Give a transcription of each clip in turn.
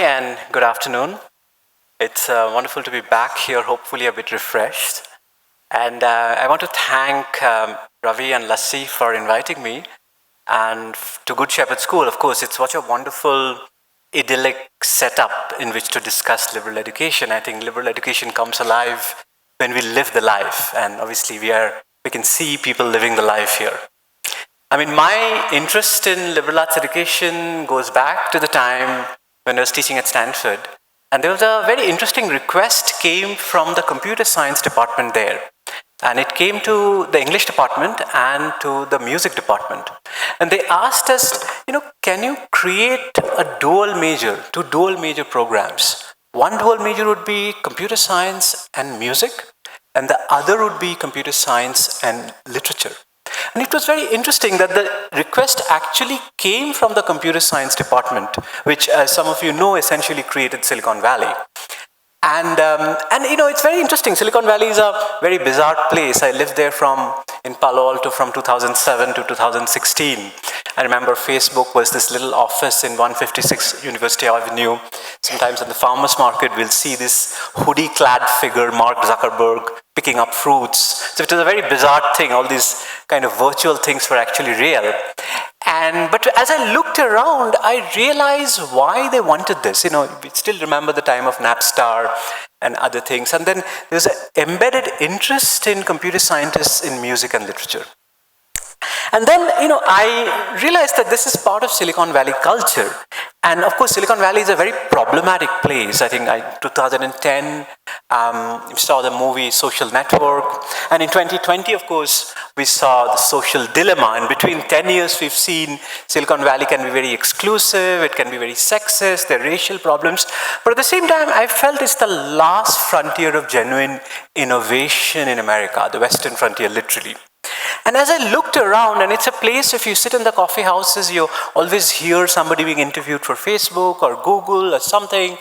and good afternoon. It's wonderful to be back here, hopefully a bit refreshed. And I want to thank Ravi and LASSI for inviting me and to Good Shepherd School. Of course, it's such a wonderful, idyllic setup in which to discuss liberal education. I think liberal education comes alive when we live the life, and obviously we can see people living the life here. I mean, my interest in liberal arts education goes back to the time when I was teaching at Stanford. And there was a very interesting request came from the computer science department there. And it came to the English department and to the music department. And they asked us, can you create a dual major, two dual major programs? One dual major would be computer science and music, and the other would be computer science and literature. And it was very interesting that the request actually came from the computer science department, which, as some of you know, essentially created Silicon Valley. And it's very interesting. Silicon Valley is a very bizarre place. I lived there in Palo Alto from 2007 to 2016. I remember Facebook was this little office in 156 University Avenue. Sometimes in the farmer's market, we'll see this hoodie-clad figure, Mark Zuckerberg, picking up fruits. So it was a very bizarre thing. All these kind of virtual things were actually real. But as I looked around, I realized why they wanted this. We still remember the time of Napster and other things. And then there's an embedded interest in computer scientists in music and literature. And then, I realized that this is part of Silicon Valley culture. And of course, Silicon Valley is a very problematic place. I think 2010, saw the movie Social Network. And in 2020, of course, we saw the social dilemma. And between 10 years, we've seen Silicon Valley can be very exclusive. It can be very sexist. There are racial problems. But at the same time, I felt it's the last frontier of genuine innovation in America, the Western frontier, literally. And as I looked around, and it's a place, if you sit in the coffee houses, you always hear somebody being interviewed for Facebook or Google or something.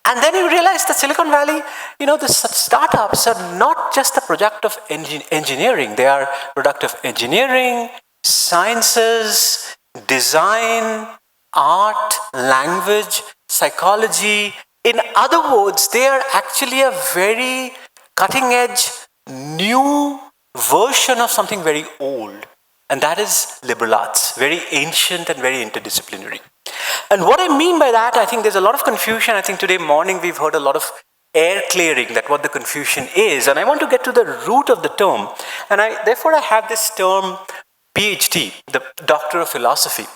And then you realize that Silicon Valley, the startups are not just a product of engineering. They are a product of engineering, sciences, design, art, language, psychology. In other words, they are actually a very cutting-edge, new version of something very old, and that is liberal arts, very ancient and very interdisciplinary. And what I mean by that, I think there's a lot of confusion. I think today morning we've heard a lot of air clearing, that what the confusion is, and I want to get to the root of the term. And therefore I have this term PhD, the Doctor of Philosophy.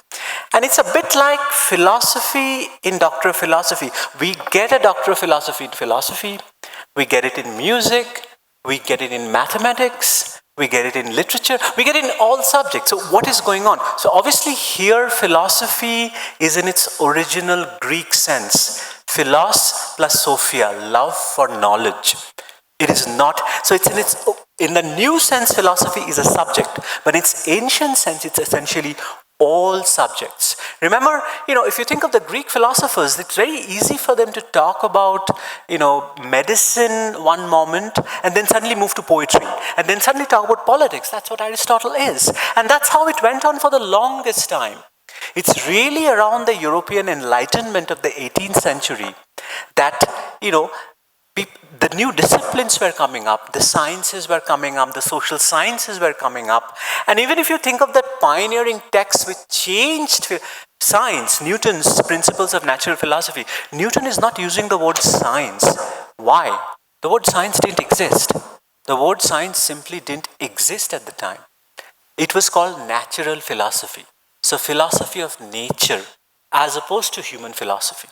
And it's a bit like philosophy in Doctor of Philosophy. We get a Doctor of Philosophy in philosophy, we get it in music, we get it in mathematics, we get it in literature, we get it in all subjects. So what is going on? So obviously here philosophy is in its original Greek sense. Philos plus Sophia, love for knowledge. It is not, so it's in the new sense philosophy is a subject, but in its ancient sense it's essentially all subjects. Remember, if you think of the Greek philosophers, it's very easy for them to talk about, medicine one moment and then suddenly move to poetry and then suddenly talk about politics. That's what Aristotle is. And that's how it went on for the longest time. It's really around the European Enlightenment of the 18th century that, the new disciplines were coming up, the sciences were coming up, the social sciences were coming up. And even if you think of that pioneering text which changed science, Newton's Principles of Natural Philosophy, Newton is not using the word science. Why? The word science didn't exist. The word science simply didn't exist at the time. It was called natural philosophy. So philosophy of nature as opposed to human philosophy.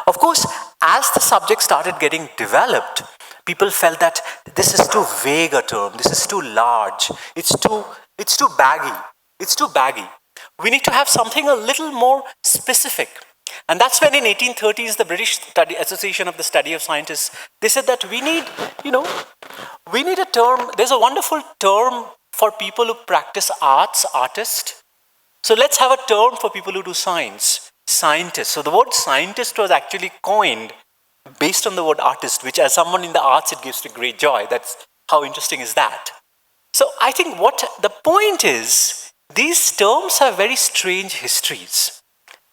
Of course, as the subject started getting developed, people felt that this is too vague a term, this is too large, it's too baggy. We need to have something a little more specific. And that's when in 1830s, the British Association of the Study of Scientists, they said that we need a term, there's a wonderful term for people who practice arts, artist. So let's have a term for people who do science. Scientist. So the word scientist was actually coined based on the word artist, which as someone in the arts, it gives me great joy. That's how interesting is that. So I think what the point is, these terms have very strange histories.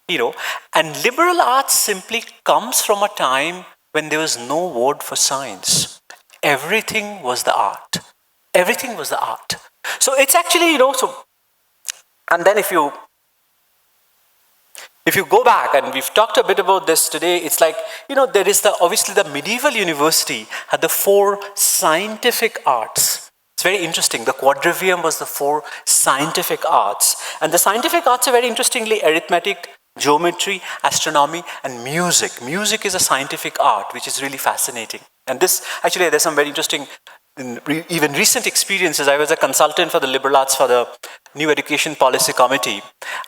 you know, and liberal arts simply comes from a time when there was no word for science. Everything was the art. Everything was the art. So it's actually, and then if you go back, and we've talked a bit about this today, it's like, there is obviously the medieval university had the 4 scientific arts. It's very interesting. The quadrivium was the 4 scientific arts. And the scientific arts are very interestingly arithmetic, geometry, astronomy, and music. Music is a scientific art, which is really fascinating. And this, actually, there's some very interesting, even recent experiences. I was a consultant for the liberal arts for the New Education Policy Committee.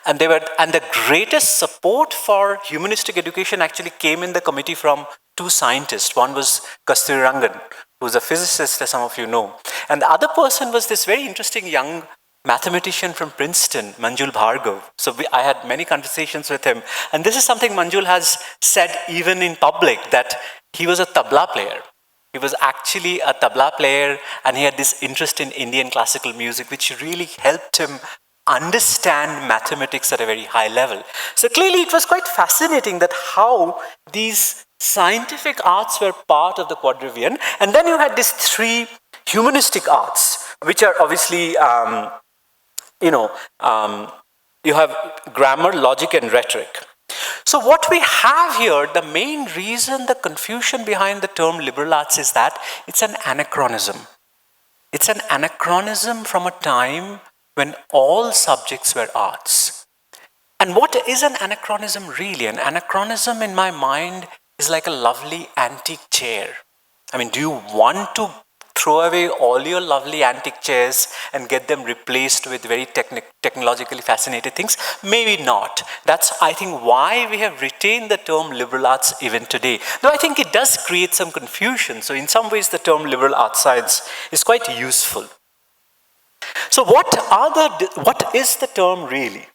And the greatest support for humanistic education actually came in the committee from 2 scientists. One was Kasturi Rangan, who's a physicist, as some of you know. And the other person was this very interesting young mathematician from Princeton, Manjul Bhargav. So I had many conversations with him. And this is something Manjul has said even in public, that he was a tabla player. He was actually a tabla player, and he had this interest in Indian classical music, which really helped him understand mathematics at a very high level. So clearly it was quite fascinating that how these scientific arts were part of the quadrivium. And then you had these 3 humanistic arts, which are obviously, you have grammar, logic, and rhetoric. So what we have here, the main reason, the confusion behind the term liberal arts is that it's an anachronism. It's an anachronism from a time when all subjects were arts. And what is an anachronism really? An anachronism in my mind is like a lovely antique chair. I mean, do you want to throw away all your lovely antique chairs and get them replaced with very technologically fascinated things? Maybe not. That's, I think, why we have retained the term liberal arts even today. Though I think it does create some confusion. So in some ways, the term liberal arts science is quite useful. So what is the term really?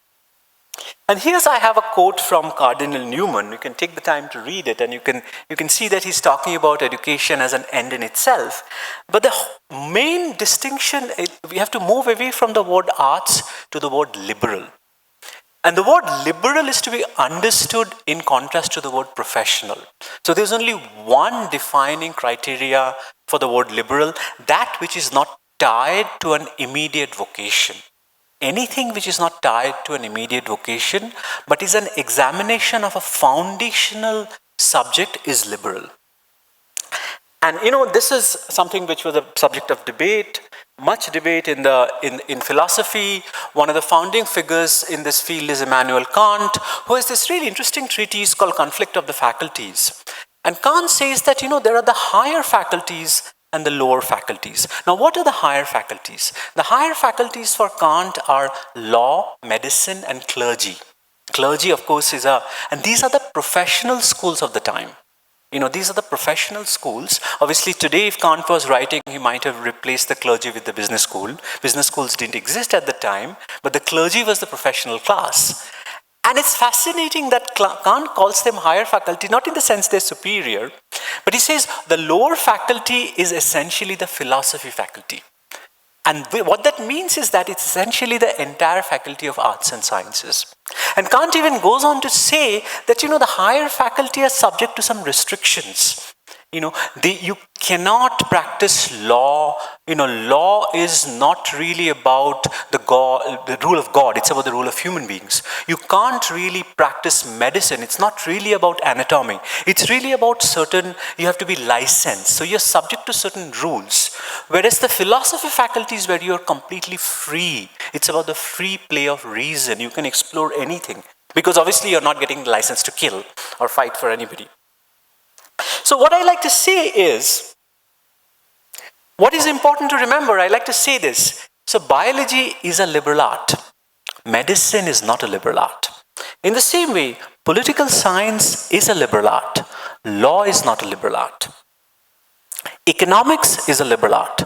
And here's I have a quote from Cardinal Newman. You can take the time to read it, and you can see that he's talking about education as an end in itself. But the main distinction, we have to move away from the word arts to the word liberal. And the word liberal is to be understood in contrast to the word professional. So there's only one defining criteria for the word liberal, that which is not tied to an immediate vocation. Anything which is not tied to an immediate vocation, but is an examination of a foundational subject, is liberal. And this is something which was a subject of debate, much debate in philosophy. One of the founding figures in this field is Immanuel Kant, who has this really interesting treatise called Conflict of the Faculties. And Kant says that, there are the higher faculties and the lower faculties. Now, what are the higher faculties? The higher faculties for Kant are law, medicine, and clergy. Clergy, of course, and these are the professional schools of the time. These are the professional schools. Obviously, today, if Kant was writing, he might have replaced the clergy with the business school. Business schools didn't exist at the time, but the clergy was the professional class. And it's fascinating that Kant calls them higher faculty, not in the sense they're superior, but he says the lower faculty is essentially the philosophy faculty. And what that means is that it's essentially the entire faculty of arts and sciences. And Kant even goes on to say that, the higher faculty are subject to some restrictions. You cannot practice law. Law is not really about the rule of God. It's about the rule of human beings. You can't really practice medicine. It's not really about anatomy. It's really about you have to be licensed. So you're subject to certain rules. Whereas the philosophy faculty is where you're completely free. It's about the free play of reason. You can explore anything. Because obviously you're not getting the license to kill or fight for anybody. So what I like to say is, what is important to remember, I like to say this. So biology is a liberal art. Medicine is not a liberal art. In the same way, political science is a liberal art. Law is not a liberal art. Economics is a liberal art.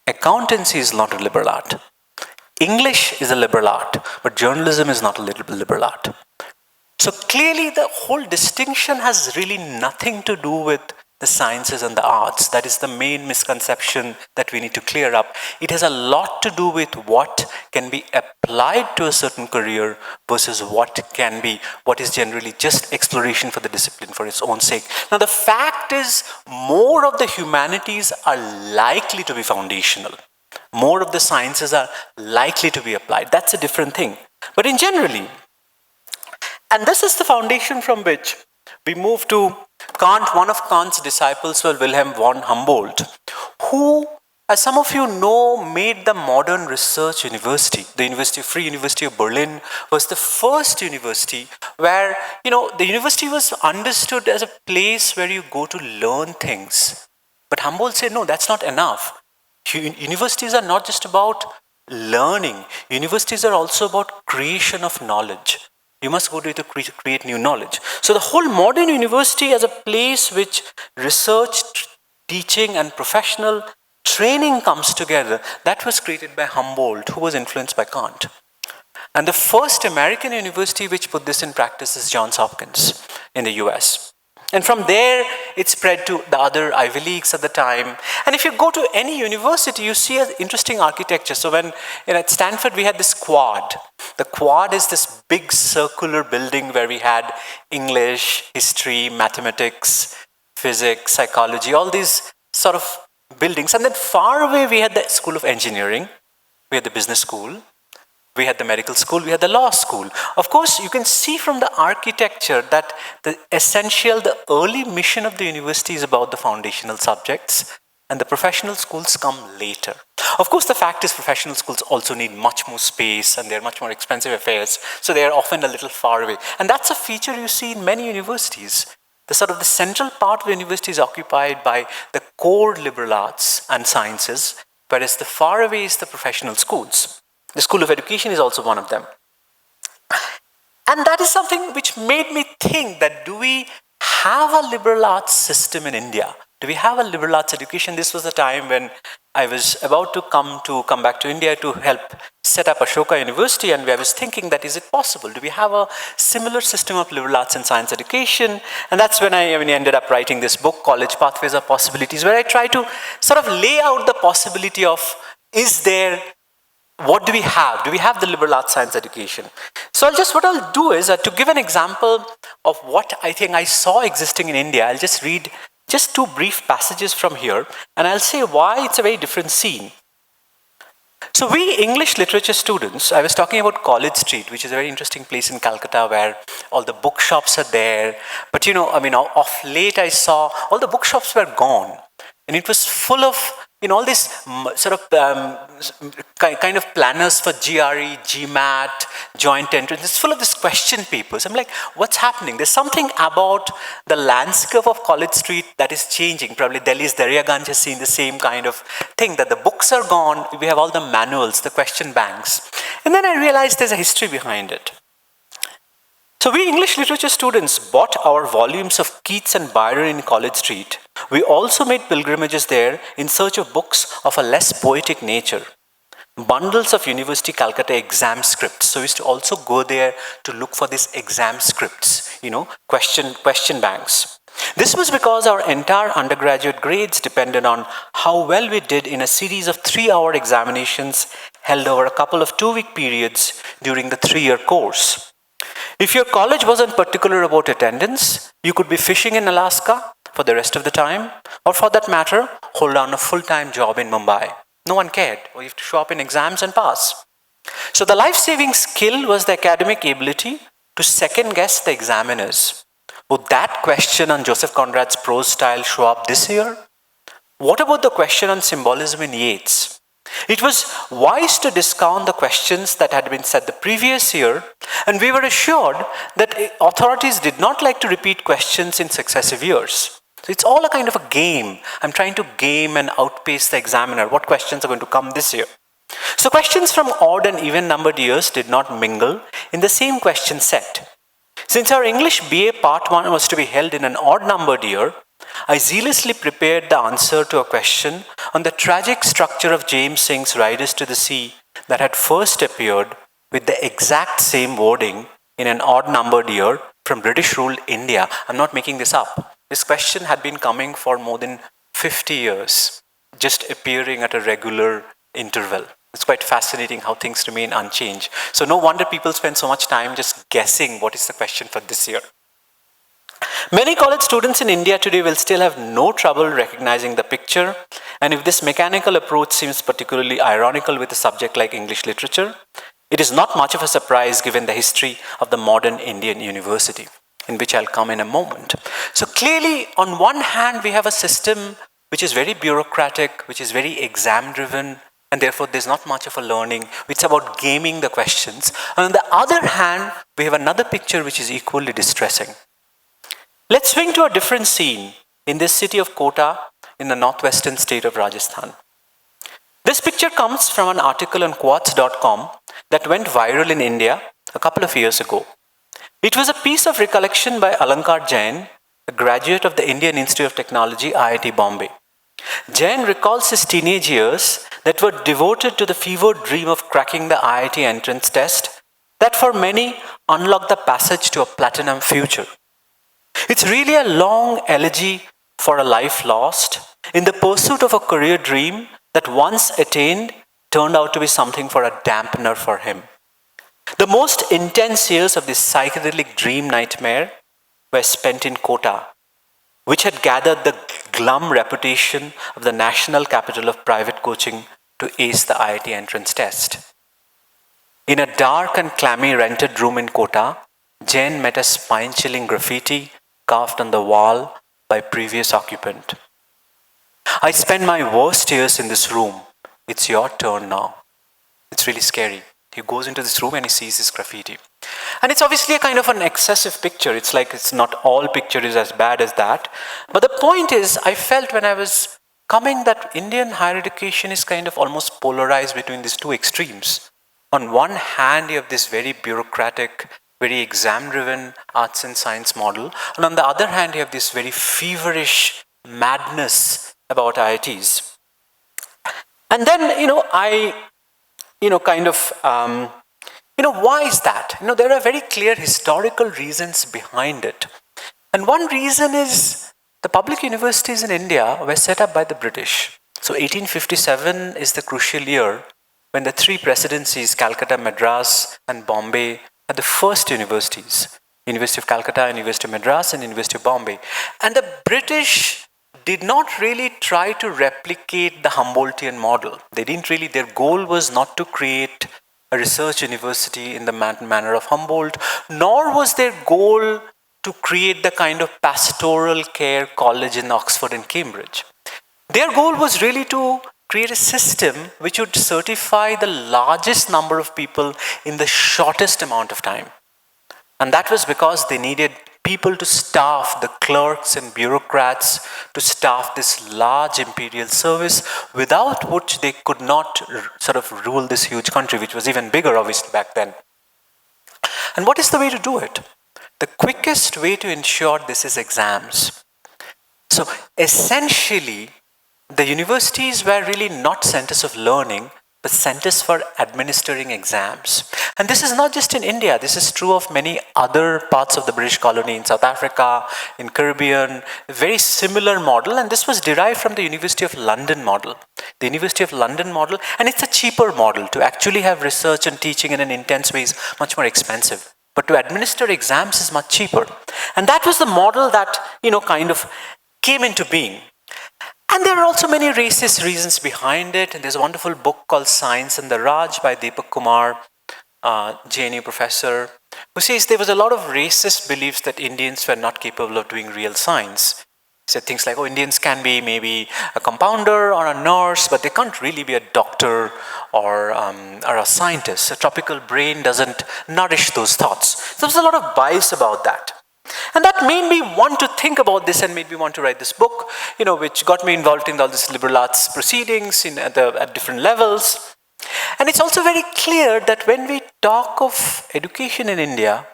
Accountancy is not a liberal art. English is a liberal art, but journalism is not a liberal art. So clearly the whole distinction has really nothing to do with the sciences and the arts. That is the main misconception that we need to clear up. It has a lot to do with what can be applied to a certain career versus what is generally just exploration for the discipline for its own sake. Now, the fact is, more of the humanities are likely to be foundational. More of the sciences are likely to be applied. That's a different thing. But in generally, and this is the foundation from which we move to Kant. One of Kant's disciples was Wilhelm von Humboldt, who, as some of you know, made the modern research university. The Free University of Berlin was the first university where, the university was understood as a place where you go to learn things. But Humboldt said, no, that's not enough. Universities are not just about learning. Universities are also about creation of knowledge. You must go to it to create new knowledge. So the whole modern university as a place which research, teaching, and professional training comes together, that was created by Humboldt, who was influenced by Kant. And the first American university which put this in practice is Johns Hopkins in the US. And from there, it spread to the other Ivy Leagues at the time. And if you go to any university, you see an interesting architecture. So when at Stanford, we had this quad. The quad is this big circular building where we had English, history, mathematics, physics, psychology, all these sort of buildings. And then far away, we had the School of Engineering. We had the business school. We had the medical school, we had the law school. Of course, you can see from the architecture that the early mission of the university is about the foundational subjects, and the professional schools come later. Of course, the fact is professional schools also need much more space, and they're much more expensive affairs, so they are often a little far away. And that's a feature you see in many universities. The central part of the university is occupied by the core liberal arts and sciences, whereas the far away is the professional schools. The School of Education is also one of them. And that is something which made me think that, do we have a liberal arts system in India? Do we have a liberal arts education? This was the time when I was about to come back to India to help set up Ashoka University, and I was thinking that, is it possible? Do we have a similar system of liberal arts and science education? And that's when I ended up writing this book, College Pathways of Possibilities, where I try to sort of lay out the possibility of, what do we have? Do we have the liberal arts science education? So what I'll do is, to give an example of what I think I saw existing in India, I'll just read just two brief passages from here, and I'll say why it's a very different scene. So we English literature students, I was talking about College Street, which is a very interesting place in Calcutta where all the bookshops are there. But of late I saw all the bookshops were gone. And it was full of all these sort of kind of planners for GRE, GMAT, joint entrance. It's full of these question papers. I'm like, what's happening? There's something about the landscape of College Street that is changing. Probably Delhi's Daryaganj has seen the same kind of thing, that the books are gone. We have all the manuals, the question banks. And then I realized there's a history behind it. So we English literature students bought our volumes of Keats and Byron in College Street. We also made pilgrimages there in search of books of a less poetic nature. Bundles of University Calcutta exam scripts. So we used to also go there to look for these exam scripts, question banks. This was because our entire undergraduate grades depended on how well we did in a series of 3-hour examinations held over a couple of 2-week periods during the 3-year course. If your college wasn't particular about attendance, you could be fishing in Alaska for the rest of the time, or for that matter, hold down a full-time job in Mumbai. No one cared, or you have to show up in exams and pass. So the life-saving skill was the academic ability to second-guess the examiners. Would that question on Joseph Conrad's prose style show up this year? What about the question on symbolism in Yeats? It was wise to discount the questions that had been said the previous year, and we were assured that authorities did not like to repeat questions in successive years. So it's all a kind of a game. I'm trying to game and outpace the examiner. What questions are going to come this year? So questions from odd and even numbered years did not mingle in the same question set. Since our English BA Part 1 was to be held in an odd numbered year, I zealously prepared the answer to a question on the tragic structure of James Singh's Riders to the Sea that had first appeared with the exact same wording in an odd numbered year from British ruled India. I'm not making this up. This question had been coming for more than 50 years, just appearing at a regular interval. It's quite fascinating how things remain unchanged. So no wonder people spend so much time just guessing what is the question for this year. Many college students in India today will still have no trouble recognizing the picture, and if this mechanical approach seems particularly ironical with a subject like English literature, it is not much of a surprise given the history of the modern Indian university, in which I'll come in a moment. So clearly, on one hand, we have a system which is very bureaucratic, which is very exam-driven, and therefore there's not much of a learning. It's about gaming the questions. And on the other hand, we have another picture which is equally distressing. Let's swing to a different scene in this city of Kota in the northwestern state of Rajasthan. This picture comes from an article on quartz.com that went viral in India a couple of years ago. It was a piece of recollection by Alankar Jain, a graduate of the Indian Institute of Technology, IIT Bombay. Jain recalls his teenage years that were devoted to the fevered dream of cracking the IIT entrance test that for many unlocked the passage to a platinum future. It's really a long elegy for a life lost in the pursuit of a career dream that once attained turned out to be something for a dampener for him. The most intense years of this psychedelic dream nightmare were spent in Kota, which had gathered the glum reputation of the national capital of private coaching to ace the IIT entrance test. In a dark and clammy rented room in Kota, Jain met a spine-chilling graffiti carved on the wall by previous occupant. I spent my worst years in this room. It's your turn now. It's really scary. He goes into this room and he sees this graffiti. And it's obviously a kind of an excessive picture. It's like it's not all picture is as bad as that. But the point is, I felt when I was coming that Indian higher education is kind of almost polarized between these two extremes. On one hand, you have this very bureaucratic, very exam-driven arts and science model. And on the other hand, you have this very feverish madness about IITs. And then, why is that? There are very clear historical reasons behind it. And one reason is the public universities in India were set up by the British. So 1857 is the crucial year when the three presidencies, Calcutta, Madras, and Bombay, are the first universities. University of Calcutta, University of Madras, and University of Bombay. And the British did not really try to replicate the Humboldtian model. Their goal was not to create a research university in the manner of Humboldt, nor was their goal to create the kind of pastoral care college in Oxford and Cambridge. Their goal was really to create a system which would certify the largest number of people in the shortest amount of time. And that was because they needed people to staff, the clerks and bureaucrats, to staff this large imperial service, without which they could not sort of rule this huge country, which was even bigger, obviously, back then. And what is the way to do it? The quickest way to ensure this is exams. So essentially, the universities were really not centers of learning, but centers for administering exams. And this is not just in India, this is true of many other parts of the British colony, in South Africa, in Caribbean, a very similar model, and this was derived from the University of London model. The University of London model, and it's a cheaper model. To actually have research and teaching in an intense way is much more expensive. But to administer exams is much cheaper. And that was the model that, kind of came into being. And there are also many racist reasons behind it. And there's a wonderful book called Science and the Raj by Deepak Kumar, JNU professor, who says there was a lot of racist beliefs that Indians were not capable of doing real science. He said things like, Indians can be maybe a compounder or a nurse, but they can't really be a doctor or a scientist. A tropical brain doesn't nourish those thoughts. So there's a lot of bias about that. And that made me want to think about this and made me want to write this book, which got me involved in all these liberal arts proceedings at different levels. And it's also very clear that when we talk of education in India,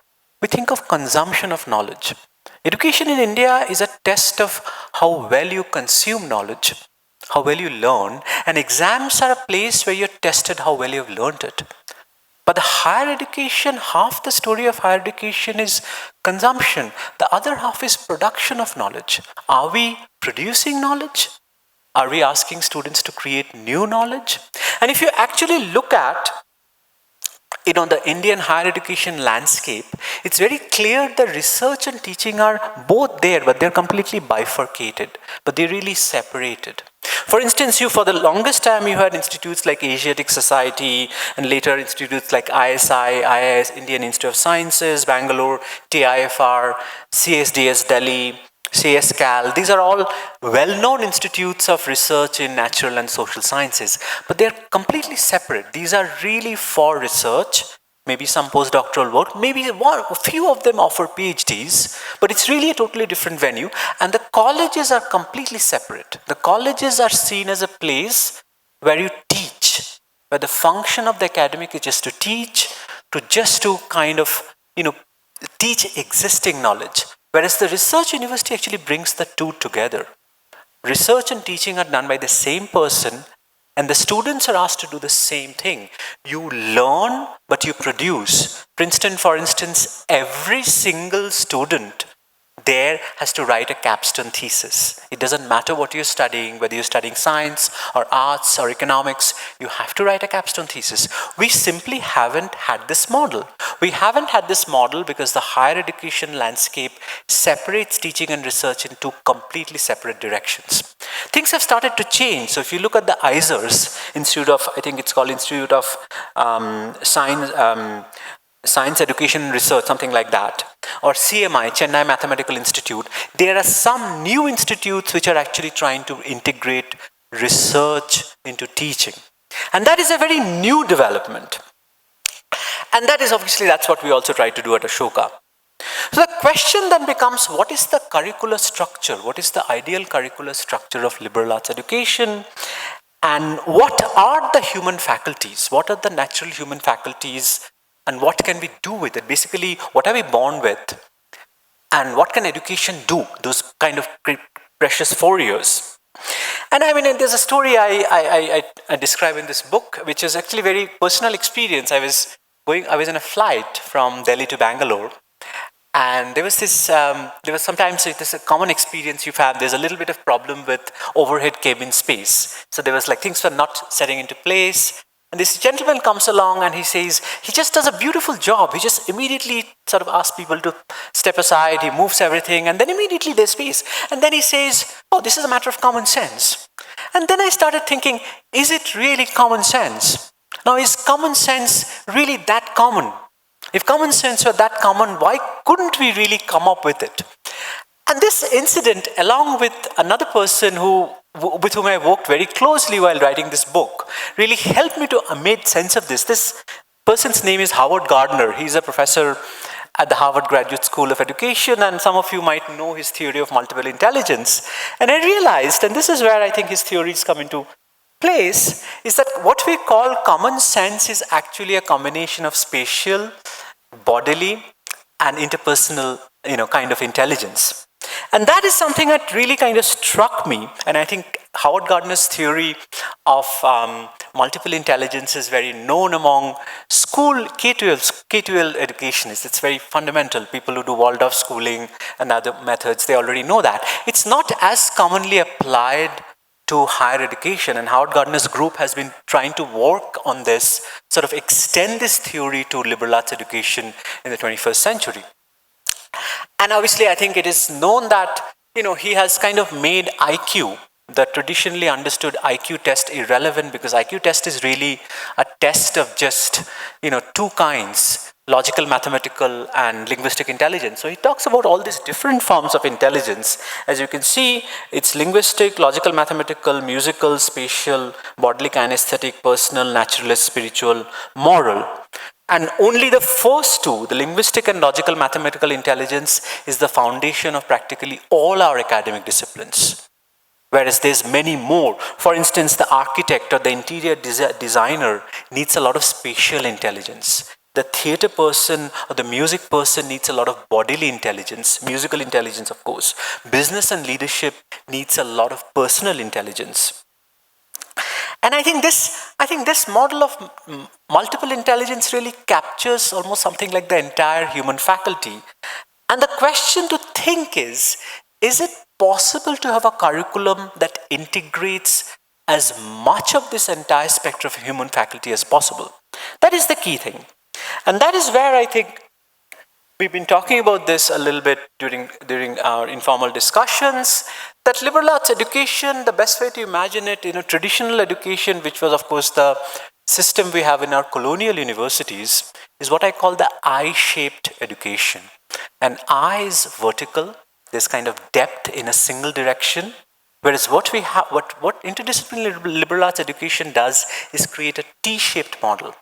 we think of consumption of knowledge. Education in India is a test of how well you consume knowledge, how well you learn, and exams are a place where you're tested how well you've learned it. But the higher education, half the story of higher education is consumption. The other half is production of knowledge. Are we producing knowledge? Are we asking students to create new knowledge? And if you actually look at the Indian higher education landscape, it's very clear that research and teaching are both there, but they're completely bifurcated, but they're really separated. For instance, for the longest time, you had institutes like Asiatic Society, and later institutes like ISI, IIS, Indian Institute of Sciences, Bangalore, TIFR, CSDS Delhi, CSCAL. These are all well-known institutes of research in natural and social sciences, but they're completely separate. These are really for research, maybe some postdoctoral work, maybe a few of them offer PhDs, but it's really a totally different venue, and the colleges are completely separate. The colleges are seen as a place where you teach, where the function of the academic is just to teach, to kind of, teach existing knowledge. Whereas the research university actually brings the two together. Research and teaching are done by the same person, and the students are asked to do the same thing. You learn, but you produce. Princeton, for instance, every single student there has to write a capstone thesis. It doesn't matter what you're studying, whether you're studying science or arts or economics, you have to write a capstone thesis. We simply haven't had this model. We haven't had this model because the higher education landscape separates teaching and research in two completely separate directions. Things have started to change. So if you look at the ISERS, Institute of, I think it's called Institute of Science Education and Research, something like that, or CMI, Chennai Mathematical Institute, there are some new institutes which are actually trying to integrate research into teaching. And that is a very new development. And that is obviously, that's what we also try to do at Ashoka. So the question then becomes, what is the curricular structure? What is the ideal curricular structure of liberal arts education? And what are the human faculties? What are the natural human faculties? And what can we do with it? Basically, what are we born with? And what can education do? Those kind of precious 4 years. And I mean, there's a story I describe in this book, which is actually very personal experience. I was in a flight from Delhi to Bangalore. And there was sometimes this a common experience you've had. There's a little bit of problem with overhead cabin space. So there was like things were not setting into place. And this gentleman comes along and he says, he just does a beautiful job. He just immediately sort of asks people to step aside. He moves everything and then immediately there's space. And then he says, oh, this is a matter of common sense. And then I started thinking, is it really common sense? Now, is common sense really that common? If common sense were that common, why couldn't we really come up with it? And this incident, along with another person with whom I worked very closely while writing this book, really helped me to make sense of this. This person's name is Howard Gardner. He's a professor at the Harvard Graduate School of Education, and some of you might know his theory of multiple intelligence. And I realized, and this is where I think his theories come into place, is that what we call common sense is actually a combination of spatial, bodily, and interpersonal, kind of intelligence. And that is something that really kind of struck me. And I think Howard Gardner's theory of multiple intelligence is very known among school K-12 educationists. It's very fundamental. People who do Waldorf schooling and other methods, they already know that. It's not as commonly applied to higher education. And Howard Gardner's group has been trying to work on this, sort of extend this theory to liberal arts education in the 21st century. And obviously, I think it is known that, he has kind of made IQ, the traditionally understood IQ test, irrelevant, because IQ test is really a test of just, two kinds, logical, mathematical, and linguistic intelligence. So he talks about all these different forms of intelligence. As you can see, it's linguistic, logical, mathematical, musical, spatial, bodily, kinesthetic, personal, naturalist, spiritual, moral. And only the first two, the linguistic and logical mathematical intelligence, is the foundation of practically all our academic disciplines. Whereas there's many more. For instance, the architect or the interior designer needs a lot of spatial intelligence. The theater person or the music person needs a lot of bodily intelligence, musical intelligence, of course. Business and leadership needs a lot of personal intelligence. And I think this model of multiple intelligence really captures almost something like the entire human faculty. And the question to think is it possible to have a curriculum that integrates as much of this entire spectrum of human faculty as possible? That is the key thing. And that is where I think we've been talking about this a little bit during our informal discussions, that liberal arts education, the best way to imagine it, traditional education, which was of course the system we have in our colonial universities, is what I call the I-shaped education. An I is vertical, there's kind of depth in a single direction, whereas what we have, what interdisciplinary liberal arts education does is create a T-shaped model.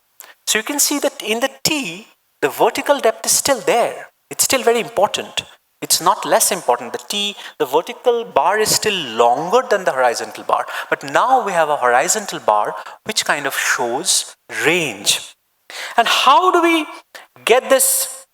So you can see that in the T, the vertical depth is still there. It's still very important. It's not less important. The vertical bar is still longer than the horizontal bar. But now we have a horizontal bar which kind of shows range. And how do we get this,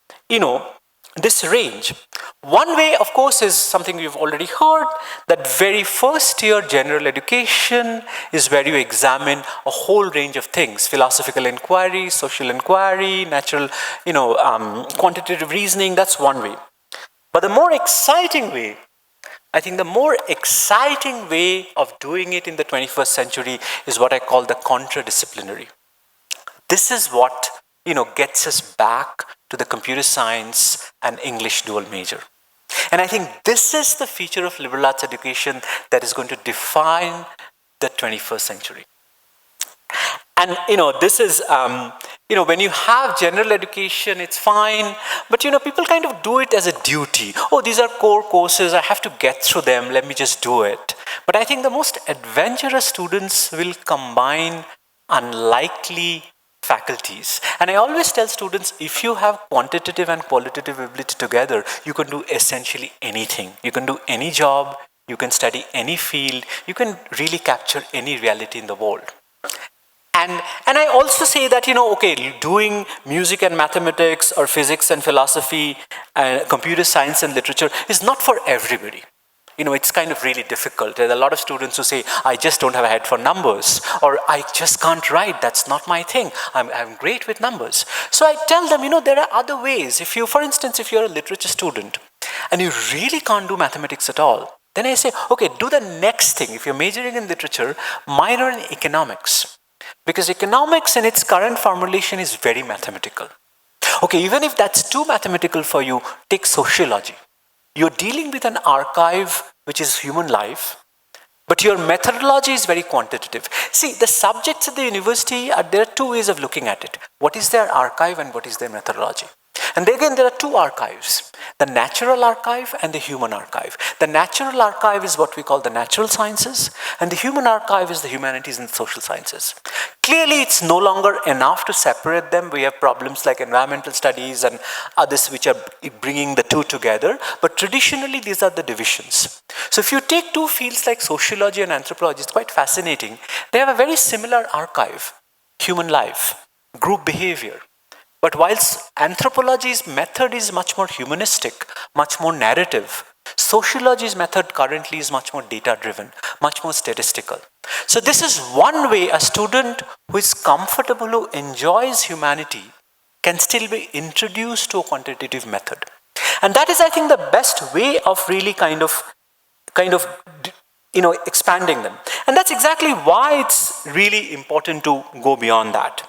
this range? One way, of course, is something you've already heard, that very first year general education is where you examine a whole range of things: philosophical inquiry, social inquiry, natural, quantitative reasoning. That's one way. But the more exciting way, I think the more exciting way of doing it in the 21st century is what I call the contradisciplinary. This is what, gets us back to the computer science and English dual major. And I think this is the feature of liberal arts education that is going to define the 21st century. And, this is, when you have general education, it's fine, but, people kind of do it as a duty. Oh, these are core courses, I have to get through them, let me just do it. But I think the most adventurous students will combine unlikely faculties. And I always tell students, if you have quantitative and qualitative ability together, you can do essentially anything. You can do any job, you can study any field, you can really capture any reality in the world. And I also say that, doing music and mathematics or physics and philosophy and computer science and literature is not for everybody. It's kind of really difficult. There are a lot of students who say, I just don't have a head for numbers, or I just can't write, that's not my thing. I'm great with numbers. So I tell them, there are other ways. For instance, if you're a literature student and you really can't do mathematics at all, then I say, okay, do the next thing. If you're majoring in literature, minor in economics. Because economics in its current formulation is very mathematical. Okay, even if that's too mathematical for you, take sociology. You're dealing with an archive which is human life, but your methodology is very quantitative. See, the subjects at the university, there are two ways of looking at it. What is their archive and what is their methodology? And again, there are two archives, the natural archive and the human archive. The natural archive is what we call the natural sciences, and the human archive is the humanities and the social sciences. Clearly, it's no longer enough to separate them. We have problems like environmental studies and others which are bringing the two together, but traditionally, these are the divisions. So if you take two fields like sociology and anthropology, it's quite fascinating. They have a very similar archive: human life, group behavior. But whilst anthropology's method is much more humanistic, much more narrative, sociology's method currently is much more data-driven, much more statistical. So this is one way a student who is comfortable, who enjoys humanity, can still be introduced to a quantitative method. And that is, I think, the best way of really kind of expanding them. And that's exactly why it's really important to go beyond that.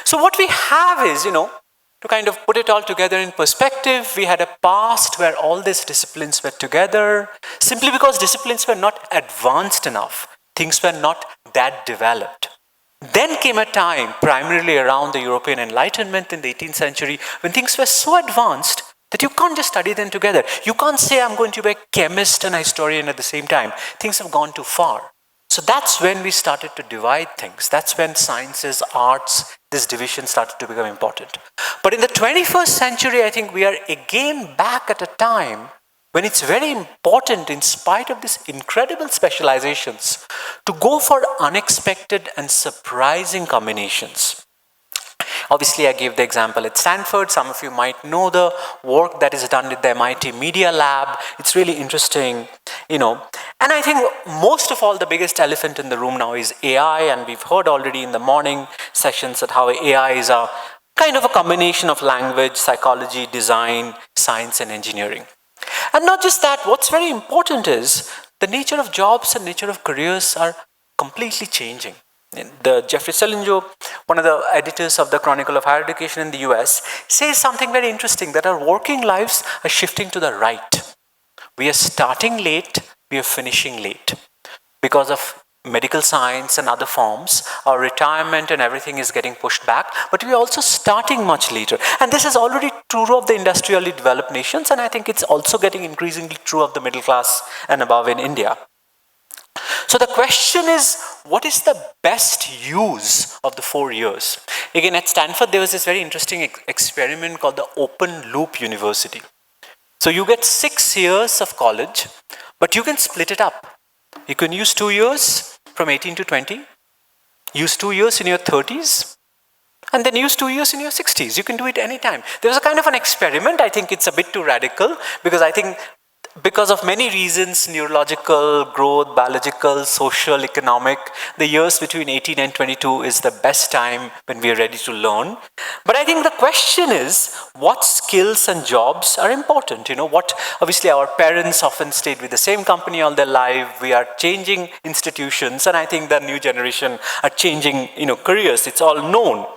So what we have is, to kind of put it all together in perspective, we had a past where all these disciplines were together, simply because disciplines were not advanced enough. Things were not that developed. Then came a time, primarily around the European Enlightenment in the 18th century, when things were so advanced that you can't just study them together. You can't say, I'm going to be a chemist and a historian at the same time. Things have gone too far. So that's when we started to divide things. That's when sciences, arts, this division started to become important. But in the 21st century, I think we are again back at a time when it's very important, in spite of these incredible specializations, to go for unexpected and surprising combinations. Obviously, I gave the example at Stanford. Some of you might know the work that is done at the MIT Media Lab. It's really interesting, And I think most of all, the biggest elephant in the room now is AI, and we've heard already in the morning sessions that how AI is a kind of a combination of language, psychology, design, science, and engineering. And not just that, what's very important is the nature of jobs and nature of careers are completely changing. The Jeffrey Selinjo, one of the editors of the Chronicle of Higher Education in the US, says something very interesting, that our working lives are shifting to the right. We are starting late, we are finishing late. Because of medical science and other forms, our retirement and everything is getting pushed back, but we are also starting much later. And this is already true of the industrially developed nations, and I think it's also getting increasingly true of the middle class and above in India. So the question is, what is the best use of the 4 years? Again, at Stanford, there was this very interesting experiment called the Open Loop University. So you get 6 years of college, but you can split it up. You can use 2 years from 18 to 20, use 2 years in your 30s, and then use 2 years in your 60s. You can do it anytime. There was a kind of an experiment. I think it's a bit too radical, because I think because of many reasons, neurological, growth, biological, social, economic, the years between 18 and 22 is the best time when we are ready to learn. But I think the question is, what skills and jobs are important? Obviously our parents often stayed with the same company all their life. We are changing institutions, and I think the new generation are changing, careers. It's all known.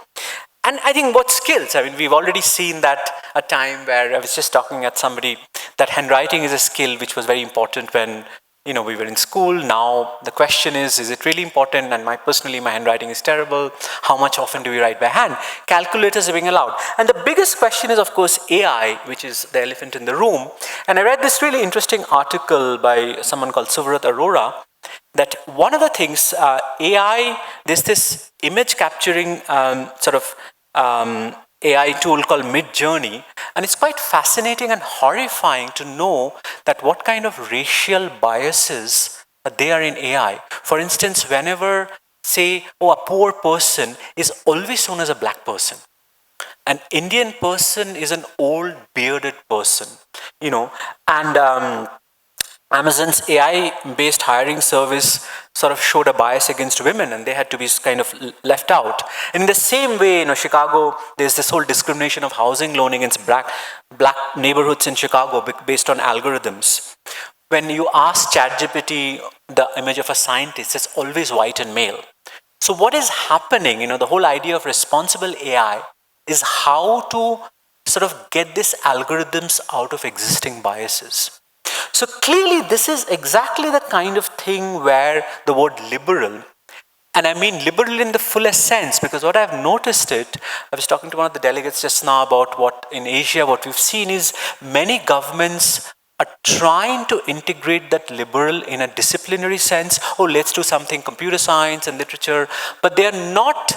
And I think what skills? We've already seen that a time where I was just talking at somebody that handwriting is a skill which was very important when we were in school. Now the question is it really important? And personally, my handwriting is terrible. How much often do we write by hand? Calculators are being allowed. And the biggest question is, of course, AI, which is the elephant in the room. And I read this really interesting article by someone called Suvrat Arora, that one of the things, AI, there's this image capturing AI tool called Midjourney, and it's quite fascinating and horrifying to know that what kind of racial biases they are in AI. For instance, whenever, say, a poor person is always shown as a black person. An Indian person is an old bearded person, and Amazon's AI-based hiring service sort of showed a bias against women, and they had to be kind of left out. And in the same way, Chicago, there's this whole discrimination of housing loan against black neighborhoods in Chicago based on algorithms. When you ask ChatGPT the image of a scientist, it's always white and male. So what is happening, the whole idea of responsible AI is how to sort of get these algorithms out of existing biases. So clearly, this is exactly the kind of thing where the word liberal, and I mean liberal in the fullest sense, because what I've noticed I was talking to one of the delegates just now about what in Asia, what we've seen is many governments are trying to integrate that liberal in a disciplinary sense. Let's do something computer science and literature, but they are not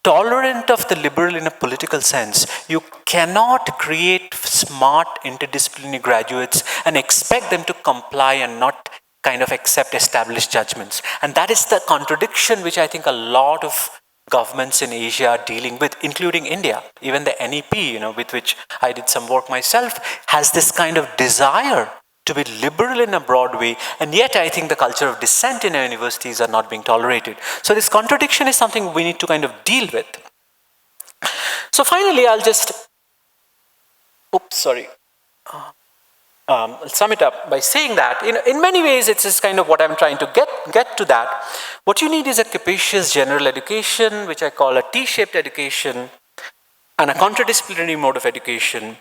tolerant of the liberal in a political sense. You cannot create smart interdisciplinary graduates and expect them to comply and not kind of accept established judgments. And that is the contradiction which I think a lot of governments in Asia are dealing with, including India. Even the NEP, with which I did some work myself, has this kind of desire to be liberal in a broad way, and yet I think the culture of dissent in our universities are not being tolerated. So this contradiction is something we need to kind of deal with. So finally, I'll just, sum it up by saying that in many ways it's just kind of what I'm trying to get to that. What you need is a capacious general education, which I call a T-shaped education, and a contradisciplinary mode of education.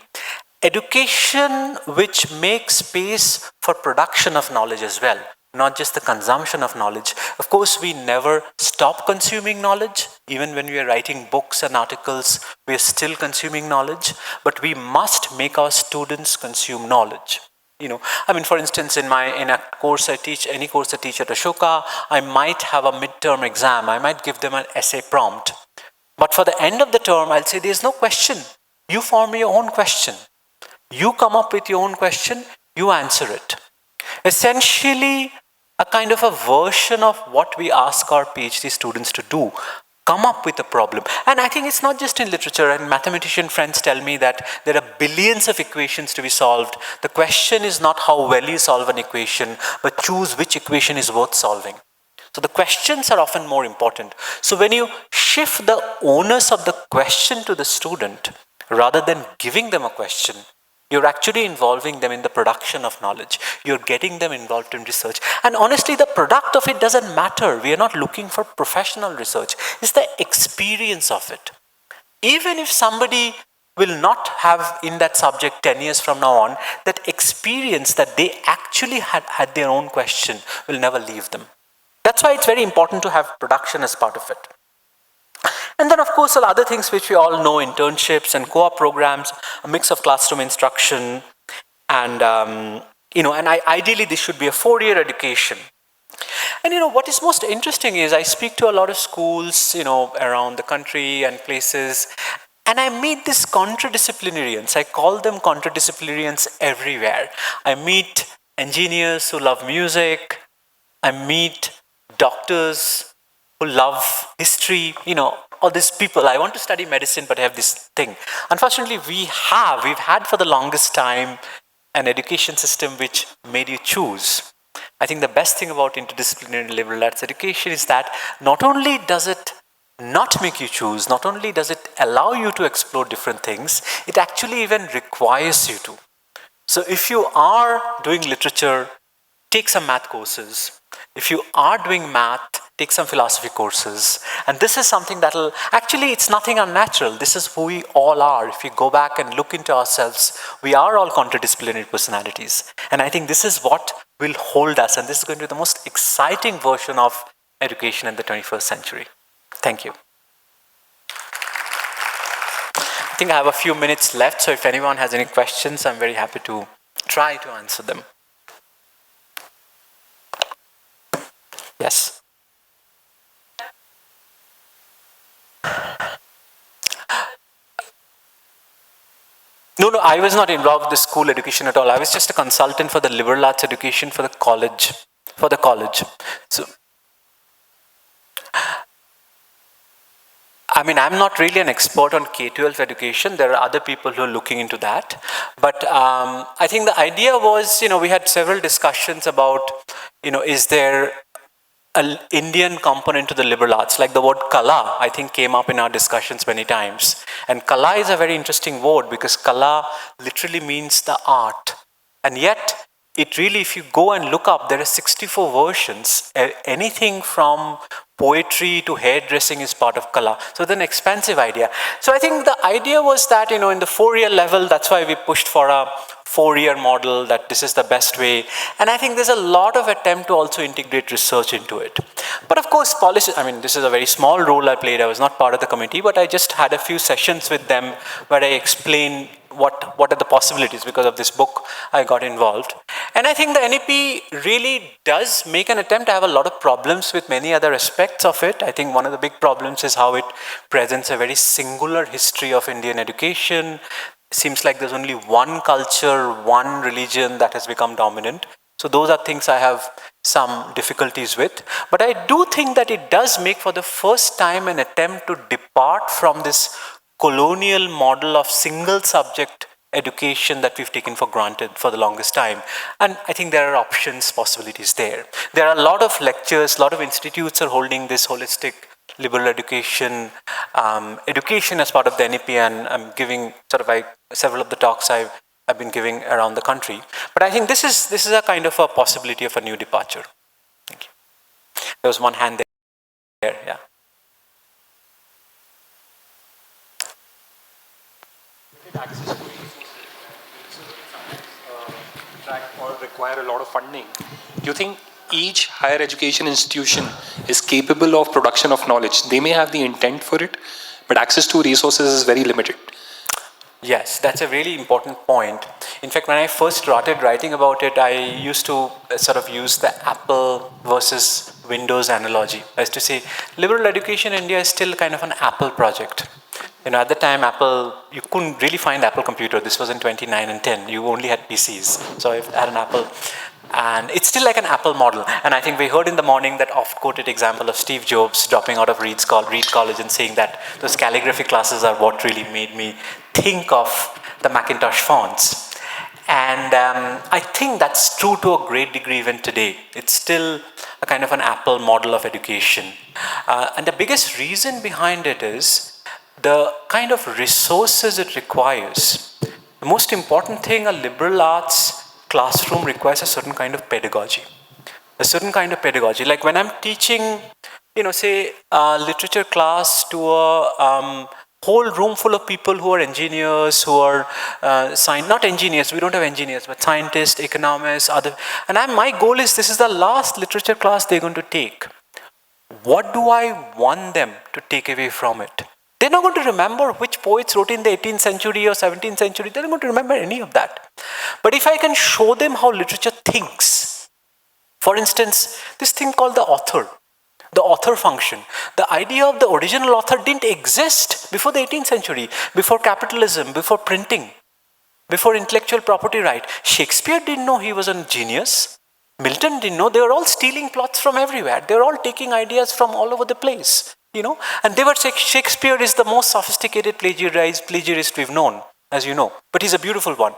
Education which makes space for production of knowledge as well, not just the consumption of knowledge. Of course, we never stop consuming knowledge. Even when we are writing books and articles, we are still consuming knowledge, but we must make our students consume knowledge. For instance, in a course I teach, any course I teach at Ashoka, I might have a midterm exam. I might give them an essay prompt. But for the end of the term, I'll say there's no question. You form your own question. You come up with your own question, you answer it. Essentially, a kind of a version of what we ask our PhD students to do. come up with a problem. And I think it's not just in literature, and mathematician friends tell me that there are billions of equations to be solved. The question is not how well you solve an equation, but choose which equation is worth solving. So the questions are often more important. So when you shift the onus of the question to the student, rather than giving them a question, you're actually involving them in the production of knowledge. You're getting them involved in research. And honestly, the product of it doesn't matter. We are not looking for professional research. It's the experience of it. Even if somebody will not have in that subject 10 years from now on, that experience that they actually had their own question will never leave them. That's why it's very important to have production as part of it. And then, of course, all other things which we all know, internships and co-op programs, a mix of classroom instruction, and ideally this should be a 4-year education. And what is most interesting is I speak to a lot of schools, around the country and places, and I meet these contradisciplinarians. I call them contradisciplinarians everywhere. I meet engineers who love music. I meet doctors who love history, all these people. I want to study medicine, but I have this thing. Unfortunately, we've had for the longest time an education system which made you choose. I think the best thing about interdisciplinary liberal arts education is that not only does it not make you choose, not only does it allow you to explore different things, it actually even requires you to. So if you are doing literature, take some math courses. If you are doing math, take some philosophy courses. And this is something that'll, actually it's nothing unnatural. This is who we all are. If we go back and look into ourselves, we are all contradisciplinary personalities. And I think this is what will hold us. And this is going to be the most exciting version of education in the 21st century. Thank you. I think I have a few minutes left. So if anyone has any questions, I'm very happy to try to answer them. Yes. No, I was not involved with the school education at all. I was just a consultant for the liberal arts education for the college. So, I'm not really an expert on K-12 education. There are other people who are looking into that. But I think the idea was, we had several discussions about, is there an Indian component to the liberal arts, like the word kala, I think came up in our discussions many times. And kala is a very interesting word because kala literally means the art. And yet, it really, if you go and look up, there are 64 versions. Anything from poetry to hairdressing is part of kala. So it's an expansive idea. So I think the idea was that, in the 4-year level, that's why we pushed for a 4-year model, that this is the best way. And I think there's a lot of attempt to also integrate research into it. But of course, policy, this is a very small role I played. I was not part of the committee, but I just had a few sessions with them where I explained what are the possibilities. Because of this book, I got involved. And I think the NEP really does make an attempt. I have a lot of problems with many other aspects of it. I think one of the big problems is how it presents a very singular history of Indian education. Seems like there's only one culture, one religion that has become dominant. So those are things I have some difficulties with. But I do think that it does make for the first time an attempt to depart from this colonial model of single subject education that we've taken for granted for the longest time. And I think there are options, possibilities there. There are a lot of lectures, a lot of institutes are holding this holistic liberal education, education as part of the NEP, and I'm giving several of the talks I've been giving around the country. But I think this is a kind of a possibility of a new departure. Thank you. There was one hand there, yeah. Or require a lot of funding. Do you think each higher education institution is capable of production of knowledge? They may have the intent for it, but access to resources is very limited. Yes, that's a really important point. In fact, when I first started writing about it, I used to use the Apple versus Windows analogy. I used to say, liberal education in India is still kind of an Apple project. At the time, Apple, you couldn't really find Apple computer. This was in 2009 and 10. You only had PCs. So I had an Apple. And it's still like an Apple model. And I think we heard in the morning that oft-quoted example of Steve Jobs dropping out of Reed College and saying that those calligraphy classes are what really made me think of the Macintosh fonts. And I think that's true to a great degree even today. It's still a kind of an Apple model of education. And the biggest reason behind it is the kind of resources it requires. The most important thing, a liberal arts classroom requires a certain kind of pedagogy. A certain kind of pedagogy. Like when I'm teaching, say a literature class to a whole room full of people who are engineers, who are not engineers, we don't have engineers, but scientists, economists, other. And my goal is this is the last literature class they're going to take. What do I want them to take away from it? They're not going to remember which poets wrote in the 18th century or 17th century. They're not going to remember any of that. But if I can show them how literature thinks, for instance, this thing called the author function. The idea of the original author didn't exist before the 18th century, before capitalism, before printing, before intellectual property right. Shakespeare didn't know he was a genius. Milton didn't know. They were all stealing plots from everywhere. They were all taking ideas from all over the place. And they were saying Shakespeare is the most sophisticated plagiarist we've known, as you know, but he's a beautiful one.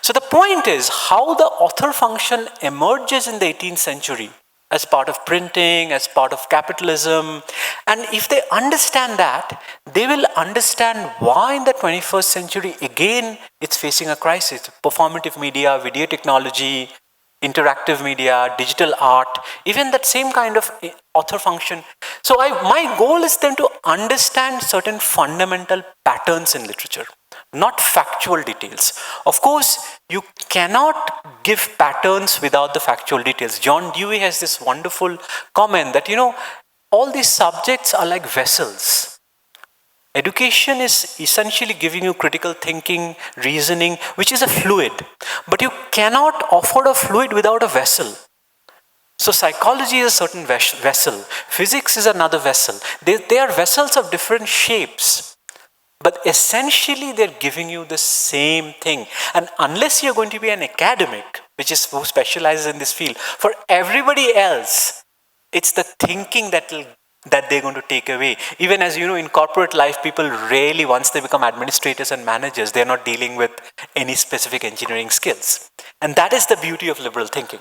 So the point is how the author function emerges in the 18th century as part of printing, as part of capitalism. And if they understand that, they will understand why in the 21st century, again, it's facing a crisis. Performative media, video technology, interactive media, digital art, even that same kind of author function. So my goal is then to understand certain fundamental patterns in literature, not factual details. Of course, you cannot give patterns without the factual details. John Dewey has this wonderful comment that, all these subjects are like vessels. Education is essentially giving you critical thinking, reasoning, which is a fluid. But you cannot offer a fluid without a vessel. So psychology is a certain vessel. Physics is another vessel. They are vessels of different shapes. But essentially, they're giving you the same thing. And unless you're going to be an academic, who specializes in this field, for everybody else, it's the thinking that they're going to take away. Even as you know, in corporate life, people rarely, once they become administrators and managers, they're not dealing with any specific engineering skills. And that is the beauty of liberal thinking.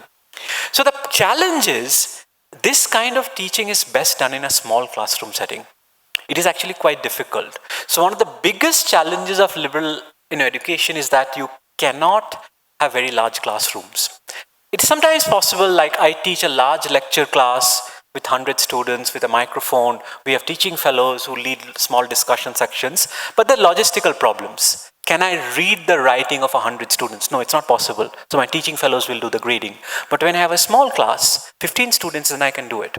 So the challenge is, this kind of teaching is best done in a small classroom setting. It is actually quite difficult. So one of the biggest challenges of liberal education is that you cannot have very large classrooms. It's sometimes possible, like I teach a large lecture class with 100 students with a microphone. We have teaching fellows who lead small discussion sections, but there are logistical problems. Can I read the writing of 100 students? No, it's not possible. So my teaching fellows will do the grading. But when I have a small class, 15 students, then I can do it.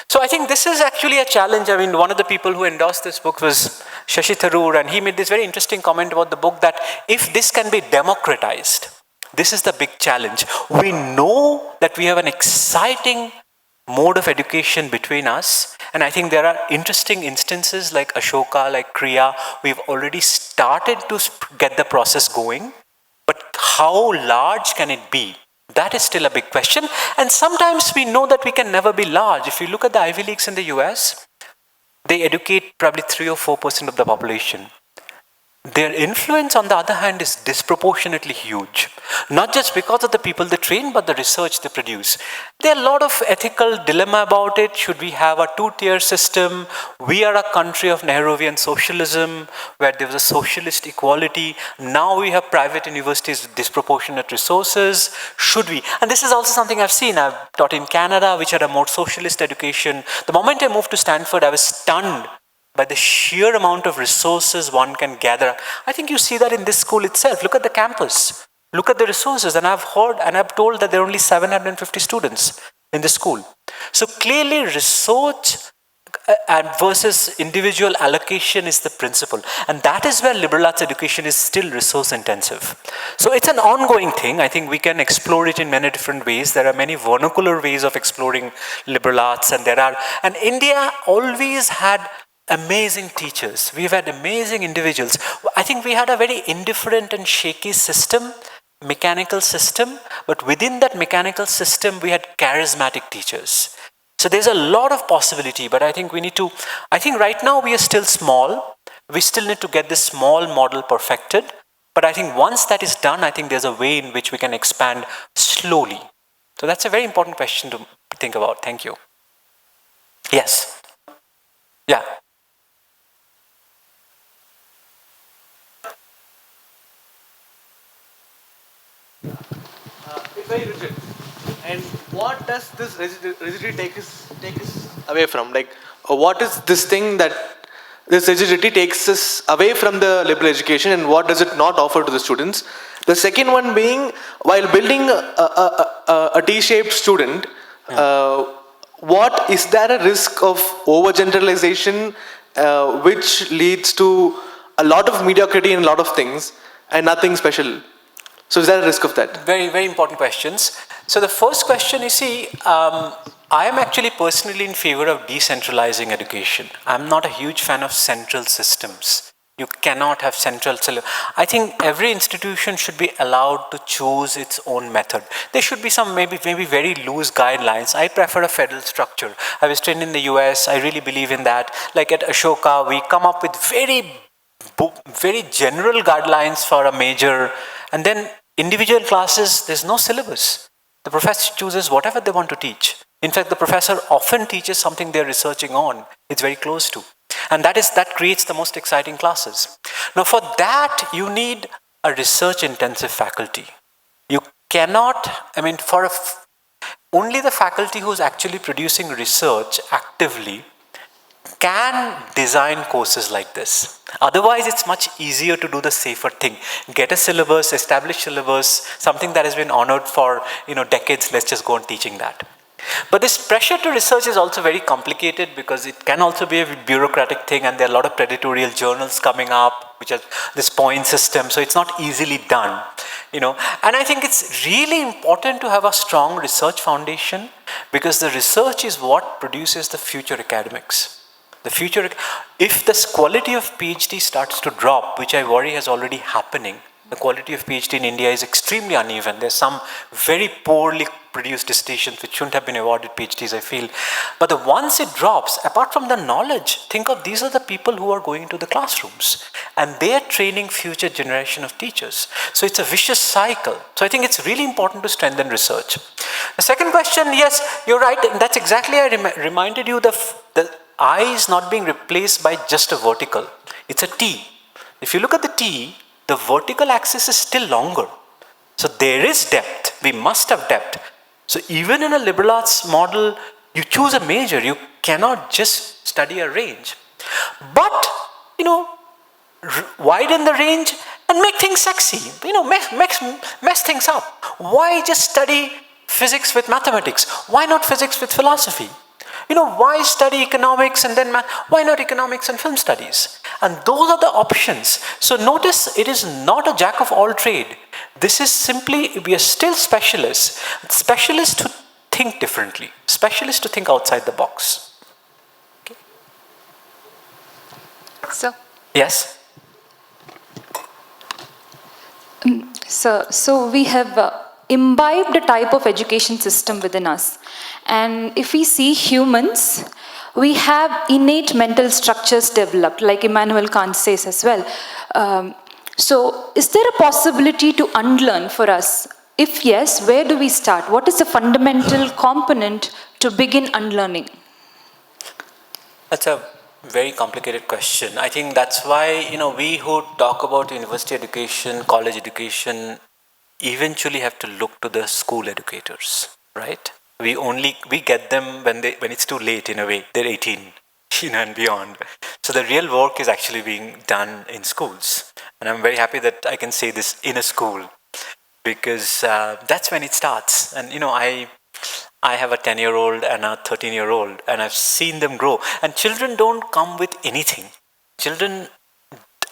So I think this is actually a challenge. I mean, one of the people who endorsed this book was Shashi Tharoor, and he made this very interesting comment about the book that if this can be democratized, this is the big challenge. We know that we have an exciting mode of education between us, and I think there are interesting instances like Ashoka, like Kriya. We've already started to get the process going, but how large can it be? That is still a big question, and sometimes we know that we can never be large. If you look at the Ivy Leagues in the US, they educate probably 3 or 4% of the population. Their influence, on the other hand, is disproportionately huge. Not just because of the people they train, but the research they produce. There are a lot of ethical dilemma about it. Should we have a two-tier system? We are a country of Nehruvian socialism, where there was a socialist equality. Now we have private universities with disproportionate resources. Should we? And this is also something I've seen. I've taught in Canada, which had a more socialist education. The moment I moved to Stanford, I was stunned by the sheer amount of resources one can gather. I think you see that in this school itself. Look at the campus. Look at the resources. And I've heard and I've told that there are only 750 students in the school. So clearly research versus individual allocation is the principle. And that is where liberal arts education is still resource intensive. So it's an ongoing thing. I think we can explore it in many different ways. There are many vernacular ways of exploring liberal arts. And India always had amazing teachers. We've had amazing individuals. I think we had a very indifferent and shaky system mechanical system, but within that mechanical system, we had charismatic teachers. So there's a lot of possibility, but I think right now we are still small. We still need to get this small model perfected. But I think once that is done, I think there's a way in which we can expand slowly. So that's a very important question to think about. Thank you. Yes. Yeah. It's very rigid. And what does this rigidity take us away from? Like, what is this thing that this rigidity takes us away from the liberal education, and what does it not offer to the students? The second one being, while building a T-shaped student, what is there a risk of overgeneralization, which leads to a lot of mediocrity in a lot of things and nothing special? So is there a risk of that? Very, very important questions. So the first question, you see, I am actually personally in favor of decentralizing education. I'm not a huge fan of central systems. You cannot have central. I think every institution should be allowed to choose its own method. There should be some maybe very loose guidelines. I prefer a federal structure. I was trained in the US. I really believe in that. Like at Ashoka, we come up with very general guidelines for a major, and then individual classes, there's no syllabus. The professor chooses whatever they want to teach. In fact, the professor often teaches something they're researching on, it's very close to. And that creates the most exciting classes. Now for that, you need a research intensive faculty. You cannot, only the faculty who's actually producing research actively can design courses like this. Otherwise, it's much easier to do the safer thing. Get a syllabus, establish syllabus, something that has been honored for decades, let's just go on teaching that. But this pressure to research is also very complicated because it can also be a bureaucratic thing, and there are a lot of predatory journals coming up, which are this point system, so it's not easily done. And I think it's really important to have a strong research foundation, because the research is what produces the future academics. If the quality of PhD starts to drop, which I worry is already happening, the quality of PhD in India is extremely uneven. There's some very poorly produced dissertations which shouldn't have been awarded PhDs, I feel. But once it drops, apart from the knowledge, think of these are the people who are going into the classrooms, and they are training future generation of teachers. So it's a vicious cycle. So I think it's really important to strengthen research. The second question, yes, you're right. And that's exactly, I reminded you, the I is not being replaced by just a vertical. It's a T. If you look at the T, the vertical axis is still longer. So there is depth. We must have depth. So even in a liberal arts model, you choose a major. You cannot just study a range. But, widen the range and make things sexy. Mess things up. Why just study physics with mathematics? Why not physics with philosophy? Why study economics and then math? Why not economics and film studies? And those are the options. So notice, it is not a jack of all trade. This is simply, we are still specialists. Specialists to think differently. Specialists to think outside the box. Okay. So. Yes? So we have imbibed a type of education system within us. And if we see humans, we have innate mental structures developed, like Immanuel Kant says as well. So is there a possibility to unlearn for us? If yes, where do we start? What is the fundamental component to begin unlearning? That's a very complicated question. I think that's why, we who talk about university education, college education, eventually have to look to the school educators, right? We get them when it's too late, in a way. They're 18, and beyond. So the real work is actually being done in schools. And I'm very happy that I can say this in a school, because that's when it starts. And I have a 10-year-old and a 13-year-old, and I've seen them grow. And children don't come with anything. Children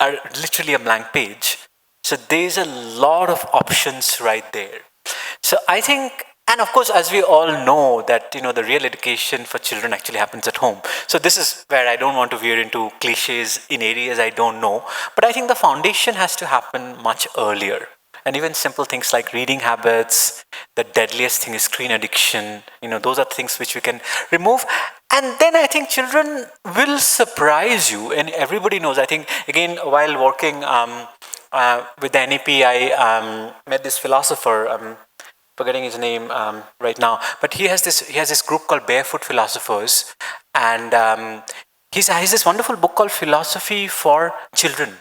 are literally a blank page. So there's a lot of options right there. So I think, and of course, as we all know, that the real education for children actually happens at home. So this is where I don't want to veer into cliches in areas I don't know, but I think the foundation has to happen much earlier. And even simple things like reading habits, the deadliest thing is screen addiction, those are things which we can remove. And then I think children will surprise you, and everybody knows. I think, again, while working with the NEP, I met this philosopher, forgetting his name right now, but he has this group called Barefoot Philosophers, and he has this wonderful book called Philosophy for Children.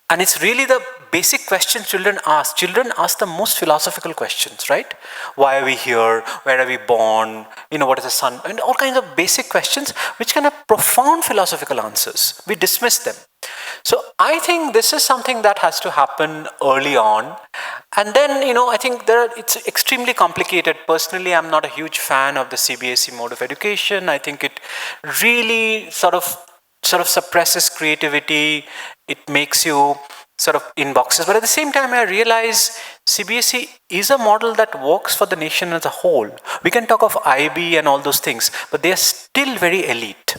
And it's really the basic questions children ask. Children ask the most philosophical questions, right? Why are we here? Where are we born? What is the sun? And all kinds of basic questions which can have profound philosophical answers. We dismiss them. So I think this is something that has to happen early on. And then, I think it's extremely complicated. Personally, I'm not a huge fan of the CBSE mode of education. I think it really sort of suppresses creativity. It makes you sort of in boxes. But at the same time, I realize CBSE is a model that works for the nation as a whole. We can talk of IB and all those things, but they are still very elite.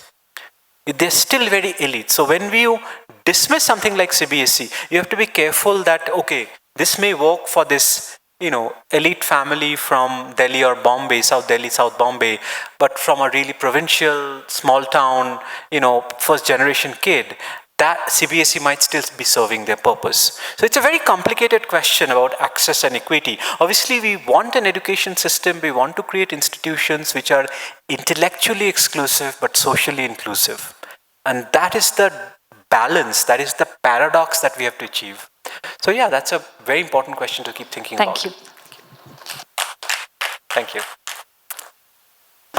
They're still very elite. So when you dismiss something like CBSE, you have to be careful that, okay, this may work for this, elite family from Delhi or Bombay, South Delhi, South Bombay, but from a really provincial, small town, first generation kid, that CBSE might still be serving their purpose. So it's a very complicated question about access and equity. Obviously, we want an education system, we want to create institutions which are intellectually exclusive but socially inclusive. And that is the balance, that is the paradox that we have to achieve. So yeah, that's a very important question to keep thinking about. Thank you. Thank you.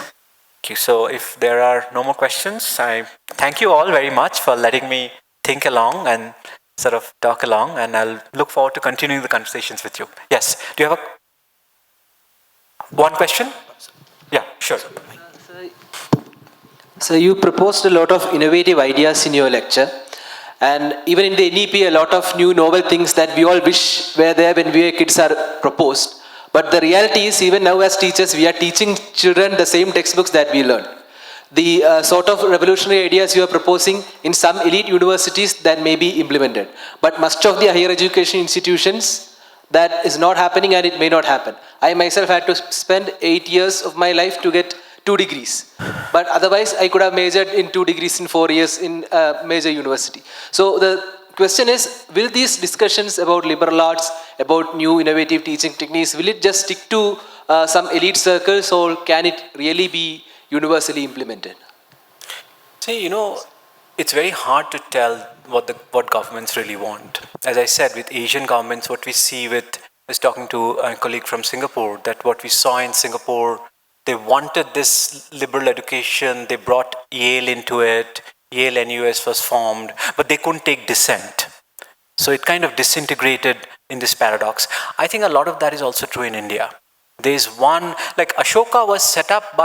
Thank you. So if there are no more questions, I thank you all very much for letting me think along and sort of talk along, and I'll look forward to continuing the conversations with you. Yes, do you have one question? Yeah, sure. So you proposed a lot of innovative ideas in your lecture. And even in the NEP, a lot of new novel things that we all wish were there when we were kids are proposed. But the reality is, even now as teachers, we are teaching children the same textbooks that we learn. The sort of revolutionary ideas you are proposing in some elite universities that may be implemented. But much of the higher education institutions, that is not happening, and it may not happen. I myself had to spend 8 years of my life to get 2 degrees. But otherwise, I could have majored in 2 degrees in 4 years in a major university. So the question is, will these discussions about liberal arts, about new innovative teaching techniques, will it just stick to some elite circles, or can it really be universally implemented? See, it's very hard to tell what governments really want. As I said, with Asian governments, what we see I was talking to a colleague from Singapore, that what we saw in Singapore, they wanted this liberal education, they brought Yale into it, Yale NUS was formed, but they couldn't take dissent. So it kind of disintegrated in this paradox. I think a lot of that is also true in India. There's one, like Ashoka was set up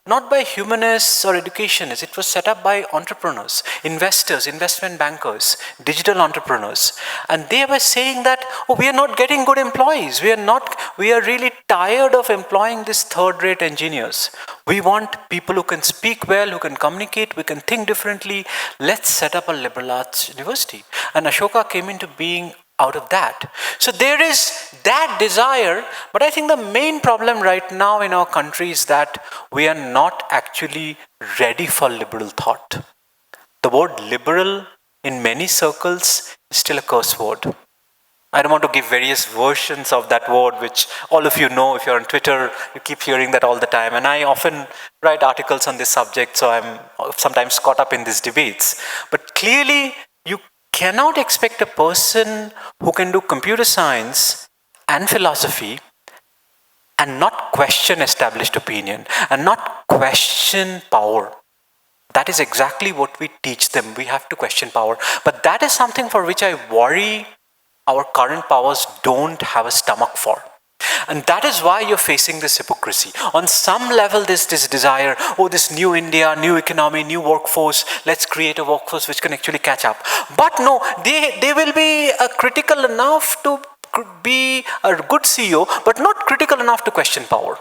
not by humanists or educationists, it was set up by entrepreneurs, investors, investment bankers, digital entrepreneurs. And they were saying that, we are not getting good employees. We are really tired of employing these third-rate engineers. We want people who can speak well, who can communicate, we can think differently. Let's set up a liberal arts university. And Ashoka came into being out of that. So there is that desire, but I think the main problem right now in our country is that we are not actually ready for liberal thought. The word liberal in many circles is still a curse word. I don't want to give various versions of that word, which all of you know. If you're on Twitter, you keep hearing that all the time. And I often write articles on this subject, so I'm sometimes caught up in these debates. But clearly, you cannot expect a person who can do computer science and philosophy and not question established opinion and not question power. That is exactly what we teach them. We have to question power. But that is something for which I worry our current powers don't have a stomach for. And that is why you're facing this hypocrisy. On some level, there's this desire, this new India, new economy, new workforce, let's create a workforce which can actually catch up. But no, they will be critical enough to be a good CEO, but not critical enough to question power.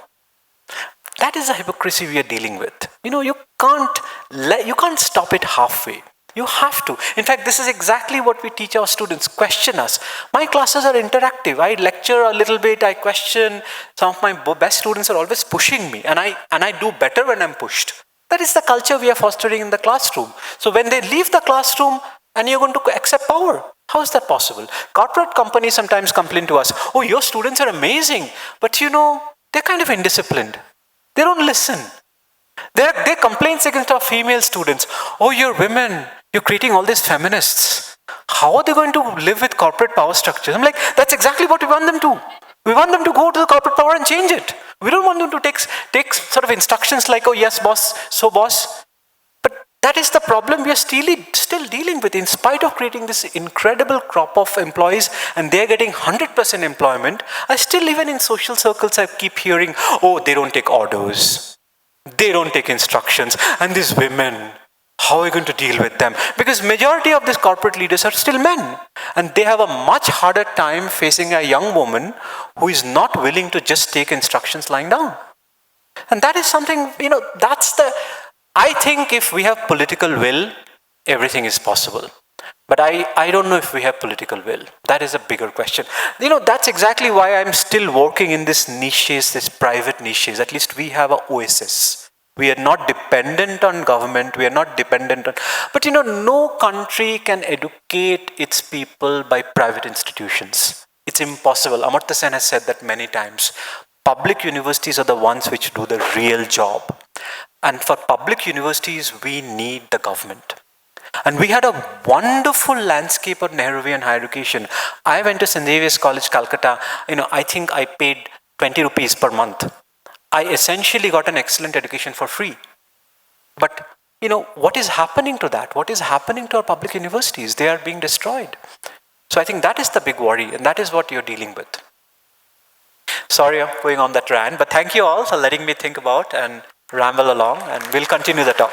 That is the hypocrisy we are dealing with. You can't stop it halfway. You have to. In fact, this is exactly what we teach our students. Question us. My classes are interactive. I lecture a little bit, I question. Some of my best students are always pushing me, and I do better when I'm pushed. That is the culture we are fostering in the classroom. So when they leave the classroom and you're going to accept power, how is that possible? Corporate companies sometimes complain to us, oh, your students are amazing, but they're kind of indisciplined. They don't listen. Their complaints against our female students, oh, you're women, you're creating all these feminists. How are they going to live with corporate power structures? I'm like, that's exactly what we want them to. We want them to go to the corporate power and change it. We don't want them to take sort of instructions like, oh, yes, boss, so boss. But that is the problem we are still dealing with. In spite of creating this incredible crop of employees and they're getting 100% employment, I still, even in social circles, I keep hearing, oh, they don't take orders. They don't take instructions. And these women, how are we going to deal with them? Because majority of these corporate leaders are still men. And they have a much harder time facing a young woman who is not willing to just take instructions lying down. And that is something, I think if we have political will, everything is possible. But I don't know if we have political will. That is a bigger question. That's exactly why I'm still working in these niches, these private niches. At least we have an oasis. We are not dependent on government. We are not dependent on... But no country can educate its people by private institutions. It's impossible. Amartya Sen has said that many times. Public universities are the ones which do the real job. And for public universities, we need the government. And we had a wonderful landscape of Nehruvian higher education. I went to St. Xavier's College, Calcutta. I think I paid 20 rupees per month. I essentially got an excellent education for free. But, what is happening to that? What is happening to our public universities? They are being destroyed. So I think that is the big worry, and that is what you're dealing with. Sorry, I'm going on that rant, but thank you all for letting me think about and ramble along, and we'll continue the talk.